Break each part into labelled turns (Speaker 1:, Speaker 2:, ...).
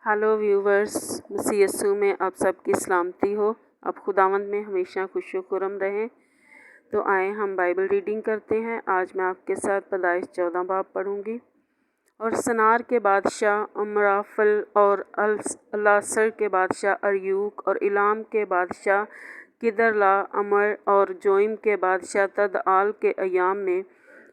Speaker 1: Hello viewers, مسیح یسوع میں آپ سب کی سلامتی ہو۔ اب خداوند میں ہمیشہ خوش و خرم رہیں۔ تو آئیں ہم بائبل ریڈنگ کرتے ہیں۔ آج میں آپ کے ساتھ پیدائش 14 باب پڑھوں گی۔ اور سنار کے بادشاہ امرافل اور الاسر کے بادشاہ اریوک اور الام کے بادشاہ کدرلا امر اور جوئم کے بادشاہ تدعال کے ایام میں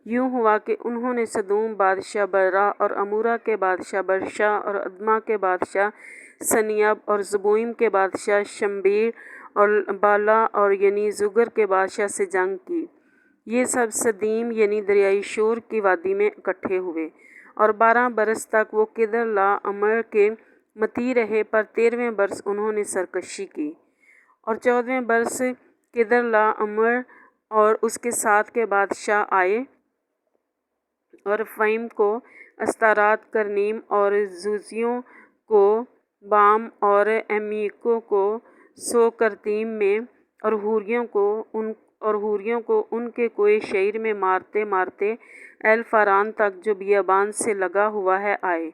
Speaker 1: یوں ہوا کہ انہوں نے سدوم بادشاہ برا اور امورا کے بادشاہ برشا اور ادما کے بادشاہ سنیاب اور زبوئم کے بادشاہ شمبیر اور بالا اور یعنی زگر کے بادشاہ سے جنگ کی۔ یہ سب سدیم یعنی دریائے شور کی وادی میں اکٹھے ہوئے، اور 12 برس تک وہ کدرلا امر کے مطیع رہے، پر 13ویں برس انہوں نے سرکشی کی۔ اور 14ویں برس کدرلا امر اور اس کے ساتھ کے بادشاہ آئے اور فہیم کو استارات، کرنیم اور زوزیوں کو بام اور امیکوں کو سوکرتیم میں اور حوریوں کو ان کے کوئے شعیر میں مارتے مارتے ایل فاران تک جو بیابان سے لگا ہوا ہے آئے۔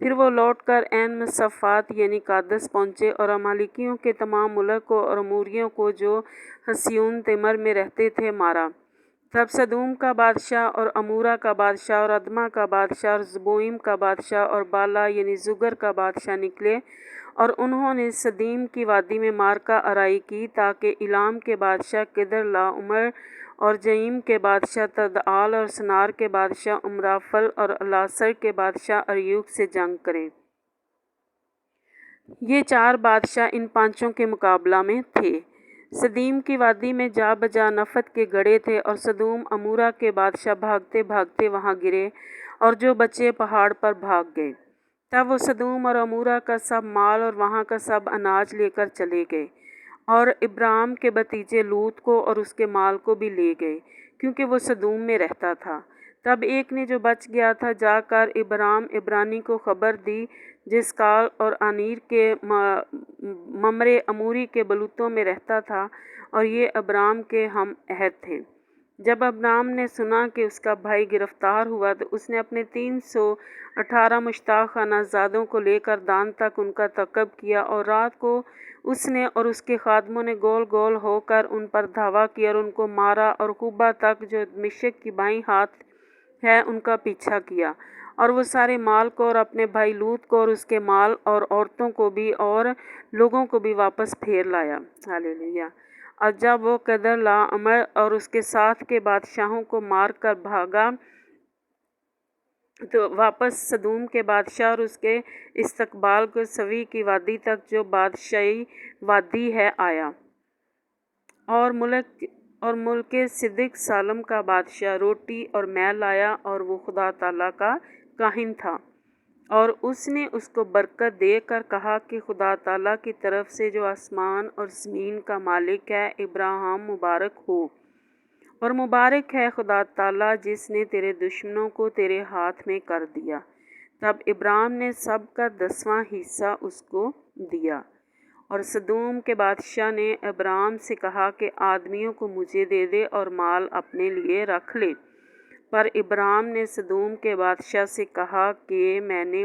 Speaker 1: پھر وہ لوٹ کر عین مصفات یعنی قادس پہنچے اور امالیکیوں کے تمام ملک کو اور اموریوں کو جو حسیون تمر میں رہتے تھے مارا۔ تب سدوم کا بادشاہ اور امورا کا بادشاہ اور ادما کا بادشاہ اور زبوئم کا بادشاہ اور بالا یعنی زگر کا بادشاہ نکلے، اور انہوں نے سدیم کی وادی میں معرکہ آرائی کی، تاکہ الام کے بادشاہ کدرلا امر اور جئیم کے بادشاہ تدعال اور سنار کے بادشاہ امرافل اور الاسر کے بادشاہ اریوک سے جنگ کریں۔ یہ 4 بادشاہ ان 5 کے مقابلہ میں تھے۔ سدیم کی وادی میں جا بجا نفط کے گڑھے تھے، اور سدوم امورا کے بادشاہ بھاگتے بھاگتے وہاں گرے، اور جو بچے پہاڑ پر بھاگ گئے۔ تب وہ سدوم اور امورا کا سب مال اور وہاں کا سب اناج لے کر چلے گئے، اور ابرام کے بھتیجے لوط کو اور اس کے مال کو بھی لے گئے، کیونکہ وہ سدوم میں رہتا تھا۔ تب ایک نے جو بچ گیا تھا جا کر ابرام عبرانی کو خبر دی، جس کال اور آنیر کے ممرے اموری کے بلوتوں میں رہتا تھا، اور یہ ابرام کے ہم عہد تھے۔ جب ابرام نے سنا کہ اس کا بھائی گرفتار ہوا، تو اس نے اپنے 318 مشتاق خانہ زادوں کو لے کر دان تک ان کا تعقب کیا، اور رات کو اس نے اور اس کے خادموں نے گول گول ہو کر ان پر دھاوا کیا اور ان کو مارا، اور قبہ تک جو دمشق کی بائیں ہاتھ ہے ان کا پیچھا کیا، اور وہ سارے مال کو اور اپنے بھائی لوط کو اور اس کے مال اور عورتوں کو بھی اور لوگوں کو بھی واپس پھیر لایا۔ ہاللیلویہ۔ اور جب وہ کدرلا امر اور اس کے ساتھ کے بادشاہوں کو مار کر بھاگا، تو واپس سدوم کے بادشاہ اور اس کے استقبال کو سوی کی وادی تک جو بادشاہی وادی ہے آیا۔ اور ملک صدق سالم کا بادشاہ روٹی اور میل لایا، اور وہ خدا تعالیٰ کا کاہن تھا، اور اس نے اس کو برکت دے کر کہا کہ خدا تعالیٰ کی طرف سے جو آسمان اور زمین کا مالک ہے، ابراہیم مبارک ہو، اور مبارک ہے خدا تعالیٰ جس نے تیرے دشمنوں کو تیرے ہاتھ میں کر دیا۔ تب ابرام نے سب کا 10واں حصہ اس کو دیا۔ اور سدوم کے بادشاہ نے ابرام سے کہا کہ آدمیوں کو مجھے دے دے اور مال اپنے لیے رکھ لے۔ پر ابرام نے سدوم کے بادشاہ سے کہا کہ میں نے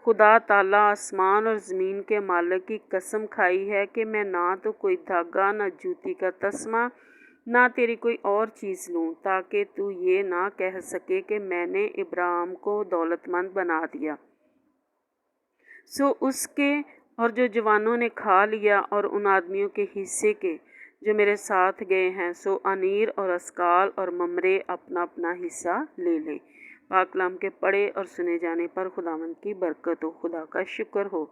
Speaker 1: خدا تعالیٰ آسمان اور زمین کے مالک کی قسم کھائی ہے کہ میں نہ تو کوئی دھاگا، نہ جوتی کا تسمہ، نہ تیری کوئی اور چیز لوں، تاکہ تو یہ نہ کہہ سکے کہ میں نے ابراہیم کو دولت مند بنا دیا۔ سو اس کے اور جو جوانوں نے کھا لیا، اور ان آدمیوں کے حصے کے جو میرے ساتھ گئے ہیں، سو انیر اور اسکال اور ممرے اپنا اپنا حصہ لے لیں۔ پاک کلام کے پڑھے اور سنے جانے پر خداوند کی برکت ہو، خدا کا شکر ہو۔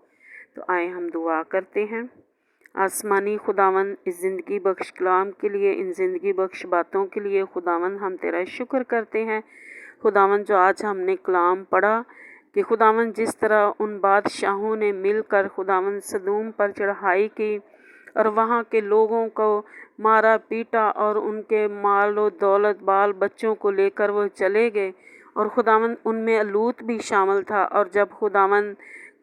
Speaker 1: تو آئیں ہم دعا کرتے ہیں۔ آسمانی خداوند، اس زندگی بخش کلام کے لیے، ان زندگی بخش باتوں کے لیے خداوند ہم تیرا شکر کرتے ہیں۔ خداوند جو آج ہم نے کلام پڑھا، کہ خداوند جس طرح ان بادشاہوں نے مل کر خداوند سدوم پر چڑھائی کی اور وہاں کے لوگوں کو مارا پیٹا، اور ان کے مال و دولت بال بچوں کو لے کر وہ چلے گئے، اور خداوند ان میں لوط بھی شامل تھا۔ اور جب خداوند